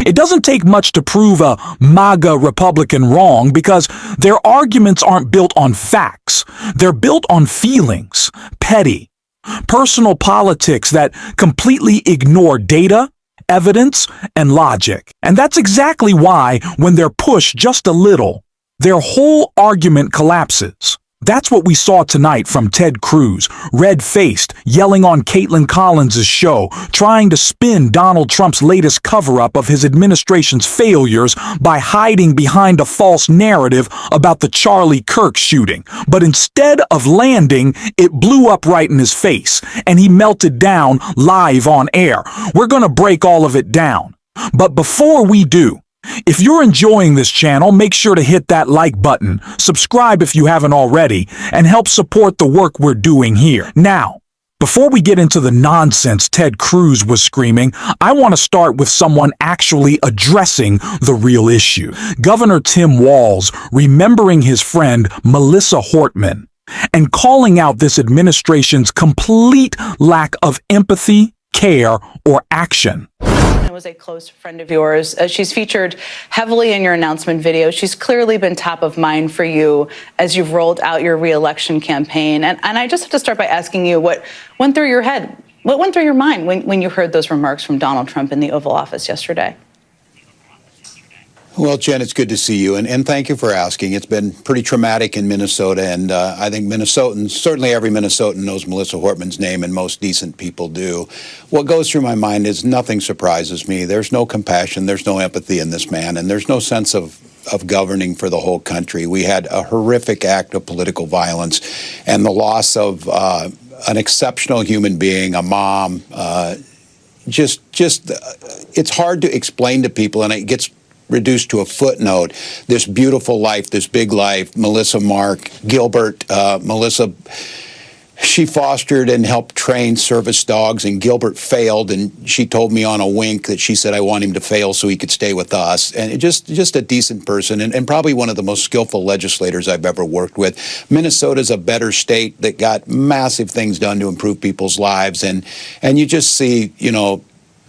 It doesn't take much to prove a MAGA Republican wrong because their arguments aren't built on facts. They're built on feelings, petty, personal politics that completely ignore data, evidence, and logic. And that's exactly why, when they're pushed just a little, their whole argument collapses. That's what we saw tonight from Ted Cruz, red-faced, yelling on Caitlin Collins' show, trying to spin Donald Trump's latest cover-up of his administration's failures by hiding behind a false narrative about the Charlie Kirk shooting. But instead of landing, it blew up right in his face, and he melted down live on air. We're gonna break all of it down. But before we do, if you're enjoying this channel, make sure to hit that like button, subscribe if you haven't already, and help support the work we're doing here. Now, before we get into the nonsense Ted Cruz was screaming, I want to start with someone actually addressing the real issue. Governor Tim Walz remembering his friend Melissa Hortman and calling out this administration's complete lack of empathy, care, or action. Was a close friend of yours. She's featured heavily in your announcement video. She's clearly been top of mind for you as you've rolled out your re-election campaign. And I just have to start by asking you what went through your head, what went through your mind when you heard those remarks from Donald Trump in the Oval Office yesterday? Well, Jen, it's good to see you, and thank you for asking. It's been pretty traumatic in Minnesota, and I think Minnesotans, certainly every Minnesotan knows Melissa Hortman's name, and most decent people do. What goes through my mind is nothing surprises me. There's no compassion, there's no empathy in this man, and there's no sense of governing for the whole country. We had a horrific act of political violence and the loss of an exceptional human being, a mom. It's hard to explain to people, and it gets reduced to a footnote, this beautiful life, this big life, Melissa Mark, Gilbert, Melissa, she fostered and helped train service dogs, and Gilbert failed, and she told me on a wink that she said, I want him to fail so he could stay with us. And just a decent person, and probably one of the most skillful legislators I've ever worked with. Minnesota's a better state that got massive things done to improve people's lives, and you just see, you know,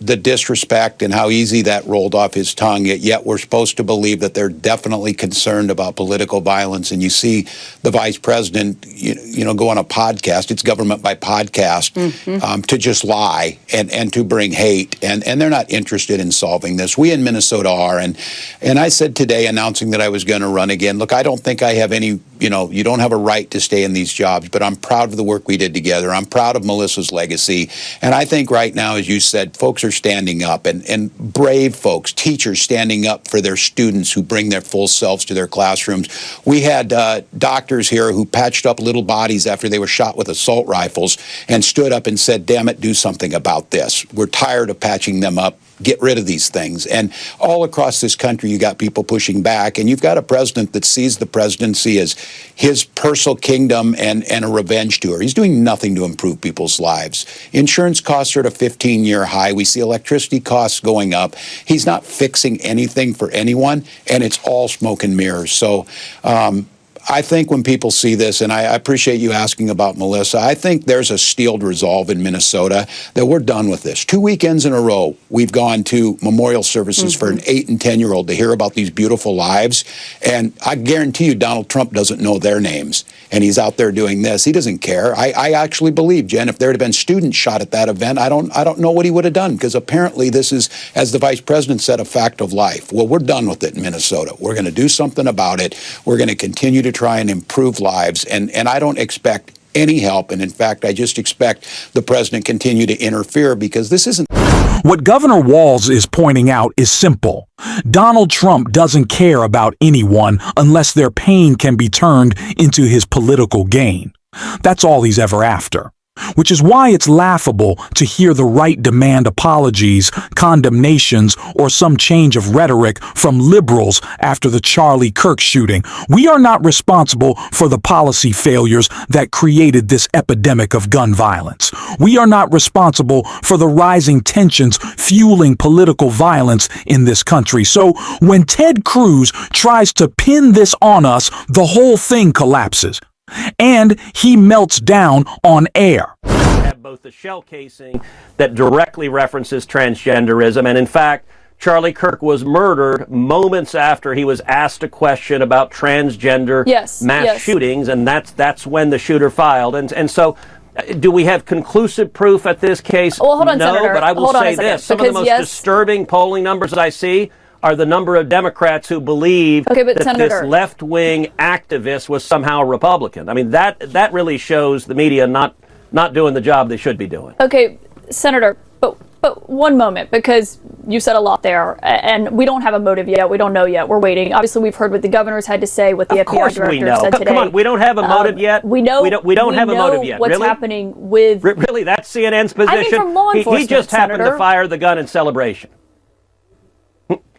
the disrespect and how easy that rolled off his tongue, yet we're supposed to believe that they're definitely concerned about political violence. And you see the vice president, you know, go on a podcast, it's government by podcast, to just lie and to bring hate. And they're not interested in solving this. We in Minnesota are. And I said today, announcing that I was going to run again, look, I don't think I have any, you know, you don't have a right to stay in these jobs, but I'm proud of the work we did together. I'm proud of Melissa's legacy. And I think right now, as you said, folks are standing up, and brave folks, teachers standing up for their students who bring their full selves to their classrooms. We had doctors here who patched up little bodies after they were shot with assault rifles and stood up and said, damn it, do something about this. We're tired of patching them up. Get rid of these things. And all across this country, you got people pushing back, and you've got a president that sees the presidency as his personal kingdom and a revenge tour. He's doing nothing to improve people's lives. Insurance costs are at a 15-year high. We see electricity costs going up. He's not fixing anything for anyone, and it's all smoke and mirrors. So I think when people see this, and I appreciate you asking about Melissa, I think there's a steeled resolve in Minnesota that we're done with this. 2 weekends in a row, we've gone to memorial services for an 8- and 10-year-old to hear about these beautiful lives. And I guarantee you Donald Trump doesn't know their names. And he's out there doing this. He doesn't care. I actually believe, Jen, if there had been students shot at that event, I don't know what he would have done, because apparently this is, as the vice president said, a fact of life. Well, we're done with it in Minnesota. We're going to do something about it. We're going to continue to try and improve lives, and I don't expect any help, and in fact, I just expect the president continue to interfere, because this isn't. What Governor Walz is pointing out is simple. Donald Trump doesn't care about anyone unless their pain can be turned into his political gain. That's all he's ever after. Which is why it's laughable to hear the right demand apologies, condemnations, or some change of rhetoric from liberals after the Charlie Kirk shooting. We are not responsible for the policy failures that created this epidemic of gun violence. We are not responsible for the rising tensions fueling political violence in this country. So when Ted Cruz tries to pin this on us, the whole thing collapses. And he melts down on air. Have both the shell casing that directly references transgenderism, and in fact, Charlie Kirk was murdered moments after he was asked a question about transgender mass shootings, and that's when the shooter filed. And so, do we have conclusive proof at this case? Well, hold on, no, Senator. But I will say this. Some of the most disturbing polling numbers that I see are the number of Democrats who believe that Senator, this left-wing activist was somehow Republican. I mean, that really shows the media not doing the job they should be doing. Okay, Senator, but one moment, because you said a lot there, and we don't have a motive yet. We don't know yet. We're waiting. Obviously, we've heard what the governor's had to say, what the FBI director said today. Come on, we don't have a motive yet. We don't have a motive yet. What's happening with... Really, that's CNN's position? I mean, from law enforcement, he just happened Senator. to fire the gun in celebration.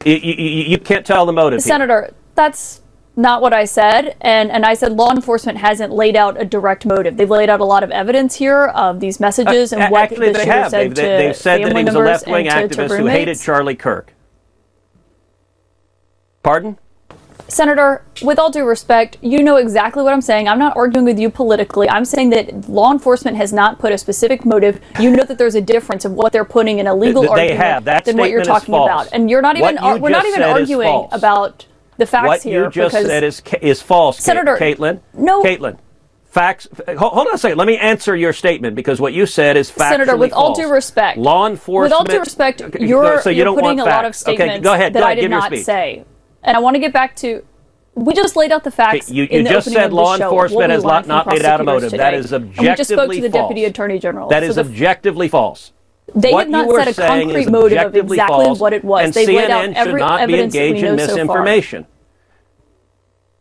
You can't tell the motive Senator, here. That's not what I said. And I said law enforcement hasn't laid out a direct motive. They've laid out a lot of evidence here of these messages and what the shooter said to They've said that he was a left-wing and activist who hated Charlie Kirk. Pardon? Senator, with all due respect, you know exactly what I'm saying. I'm not arguing with you politically. I'm saying that law enforcement has not put a specific motive. You know that there's a difference of what they're putting in a legal argument than what you're talking about. And you're not even we're not even arguing about the facts here. What you just said is false, Senator. Caitlin. No. Caitlin. Facts. Hold on a second. Let me answer your statement, because what you said is factually Senator, with false. all due respect, law enforcement. With all due respect, you're putting a lot of statements that I did not say. And I want to get back to, we just laid out the facts in the opening of the show. You just said law enforcement has not laid out a motive. That is objectively false. And we just spoke to the Deputy Attorney General. That is objectively false. They have not said a concrete motive of exactly what it was. They've laid out every evidence that we know so far.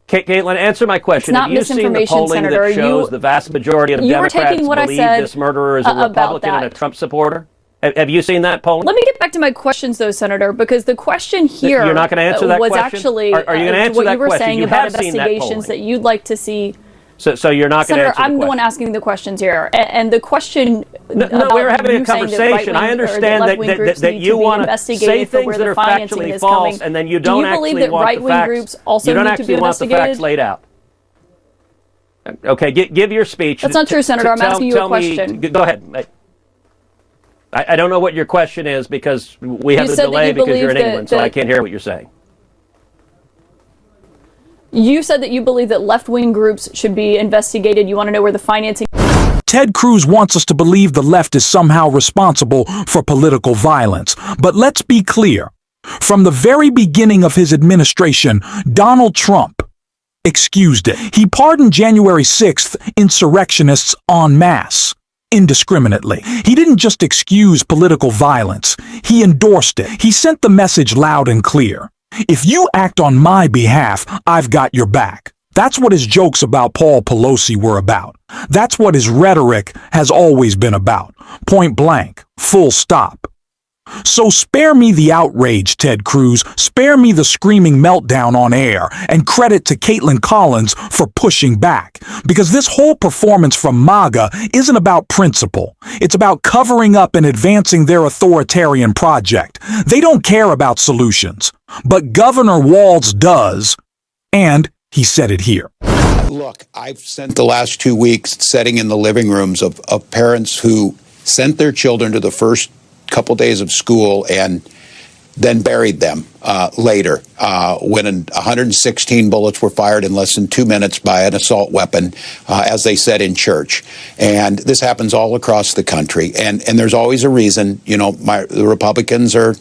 Caitlin, answer my question. Have you seen the polling that shows the vast majority of Democrats believe this murderer is a Republican and a Trump supporter? Have you seen that polling? Let me get back to my questions, though, Senator, because the question here You're not going to answer that was question? actually Are you going to answer what that you were question? saying You about have seen that investigations that you'd like to see. So you're not going to answer the question? Senator, I'm the one asking the questions here. And the question No, we're having a conversation. I understand that you want to say things that are factually false, and then you don't actually want the facts. You don't actually want the facts laid out. Okay, give your speech. That's not true, Senator. I'm asking you a question. Go ahead. I don't know what your question is, because we have a delay because you're in England, so I can't hear what you're saying. You said that you believe that left-wing groups should be investigated. You want to know where the financing... Ted Cruz wants us to believe the left is somehow responsible for political violence. But let's be clear. From the very beginning of his administration, Donald Trump excused it. He pardoned January 6th insurrectionists en masse, indiscriminately. He didn't just excuse political violence. He endorsed it. He sent the message loud and clear. If you act on my behalf, I've got your back. That's what his jokes about Paul Pelosi were about. That's what his rhetoric has always been about. Point blank. Full stop. So spare me the outrage, Ted Cruz. Spare me the screaming meltdown on air, and credit to Caitlin Collins for pushing back. Because this whole performance from MAGA isn't about principle. It's about covering up and advancing their authoritarian project. They don't care about solutions. But Governor Walz does. And he said it here. Look, I've spent the last 2 weeks sitting in the living rooms of parents who sent their children to the first couple days of school and then buried them later when 116 bullets were fired in less than 2 minutes by an assault weapon, as they said in church. And this happens all across the country. And there's always a reason. You know, the Republicans are,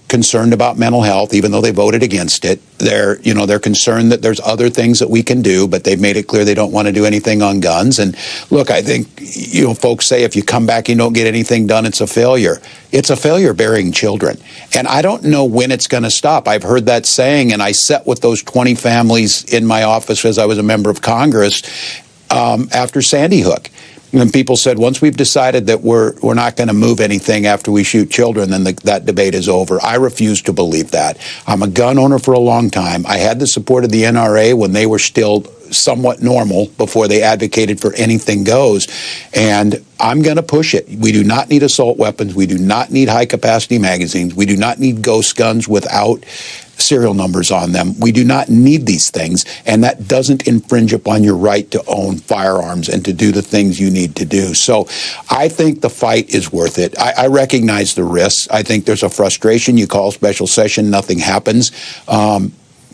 concerned about mental health, even though they voted against it. They're concerned that there's other things that we can do, but they've made it clear they don't want to do anything on guns. And look, I think, folks say if you come back and don't get anything done, it's a failure. It's a failure burying children. And I don't know when it's going to stop. I've heard that saying, and I sat with those 20 families in my office as I was a member of Congress after Sandy Hook. And people said, once we've decided that we're not going to move anything after we shoot children, then that debate is over. I refuse to believe that. I'm a gun owner for a long time. I had the support of the NRA when they were still somewhat normal before they advocated for anything goes. And I'm going to push it. We do not need assault weapons. We do not need high-capacity magazines. We do not need ghost guns without serial numbers on them. We do not need these things, and that doesn't infringe upon your right to own firearms and to do the things you need to do. So I think the fight is worth it. I recognize the risks. I think there's a frustration. You call special session, nothing happens.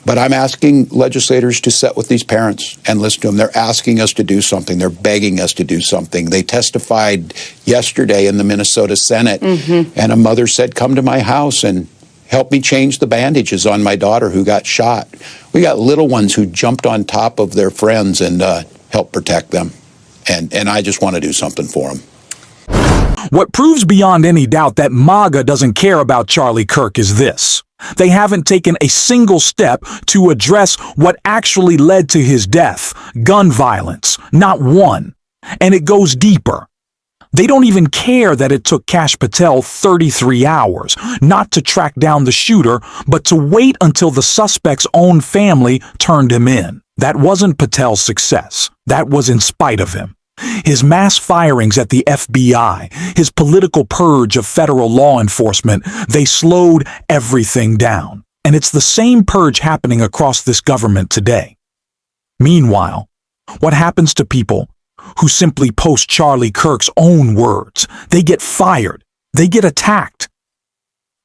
But I'm asking legislators to sit with these parents and listen to them. They're asking us to do something. They're begging us to do something. They testified yesterday in the Minnesota Senate, and a mother said, come to my house and help me change the bandages on my daughter who got shot. We got little ones who jumped on top of their friends and helped protect them. And I just want to do something for them. What proves beyond any doubt that MAGA doesn't care about Charlie Kirk is this. They haven't taken a single step to address what actually led to his death, gun violence, not one. And it goes deeper. They don't even care that it took Kash Patel 33 hours, not to track down the shooter, but to wait until the suspect's own family turned him in. That wasn't Patel's success. That was in spite of him. His mass firings at the FBI, his political purge of federal law enforcement, they slowed everything down. And it's the same purge happening across this government today. Meanwhile, what happens to people who simply post Charlie Kirk's own words? They get fired. They get attacked.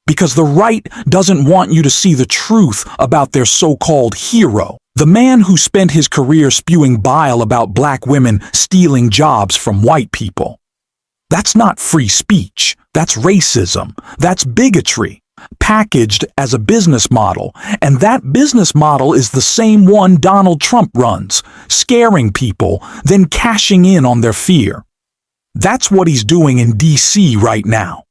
Because the right doesn't want you to see the truth about their so-called hero. The man who spent his career spewing bile about black women stealing jobs from white people. That's not free speech. That's racism. That's bigotry, packaged as a business model. And that business model is the same one Donald Trump runs, scaring people, then cashing in on their fear. That's what he's doing in D.C. right now.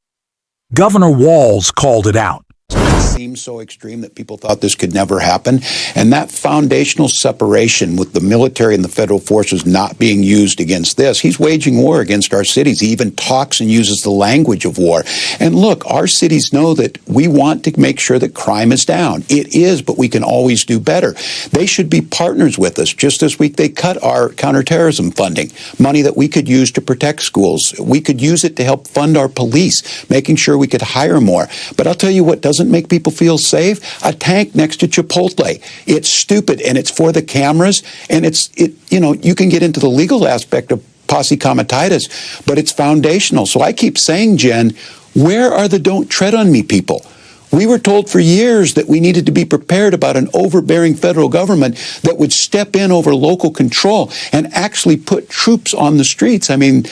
Governor Walz called it out. It seemed so extreme that people thought this could never happen. And that foundational separation with the military and the federal forces not being used against this, he's waging war against our cities. He even talks and uses the language of war. And look, our cities know that we want to make sure that crime is down. It is, but we can always do better. They should be partners with us. Just this week, they cut our counterterrorism funding, money that we could use to protect schools. We could use it to help fund our police, making sure we could hire more. But I'll tell you what doesn't make people feel safe: a tank next to Chipotle. It's stupid, and it's for the cameras, and you can get into the legal aspect of posse comitatus, but it's foundational. So I keep saying, Jen, where are the don't tread on me people? We were told for years that we needed to be prepared about an overbearing federal government that would step in over local control and actually put troops on the streets. I mean,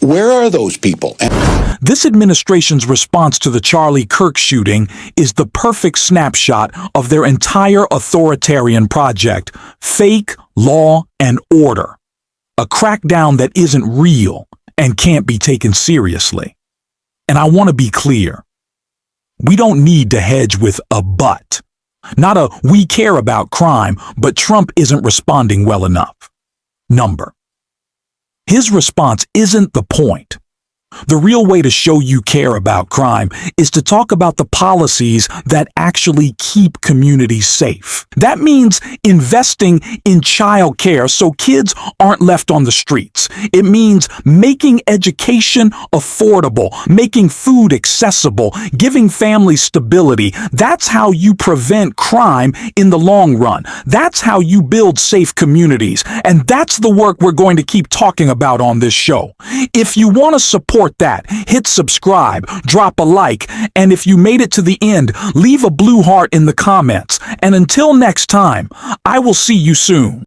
where are those people? This administration's response to the Charlie Kirk shooting is the perfect snapshot of their entire authoritarian project: fake law and order. A crackdown that isn't real and can't be taken seriously. And I want to be clear. We don't need to hedge with a but. Not a we care about crime, but Trump isn't responding well enough number. His response isn't the point. The real way to show you care about crime is to talk about the policies that actually keep communities safe. That means investing in child care so kids aren't left on the streets. It means making education affordable, making food accessible, giving families stability. That's how you prevent crime in the long run. That's how you build safe communities. And that's the work we're going to keep talking about on this show. If you want to support that, hit subscribe, drop a like, and if you made it to the end, leave a blue heart in the comments. And until next time, I will see you soon.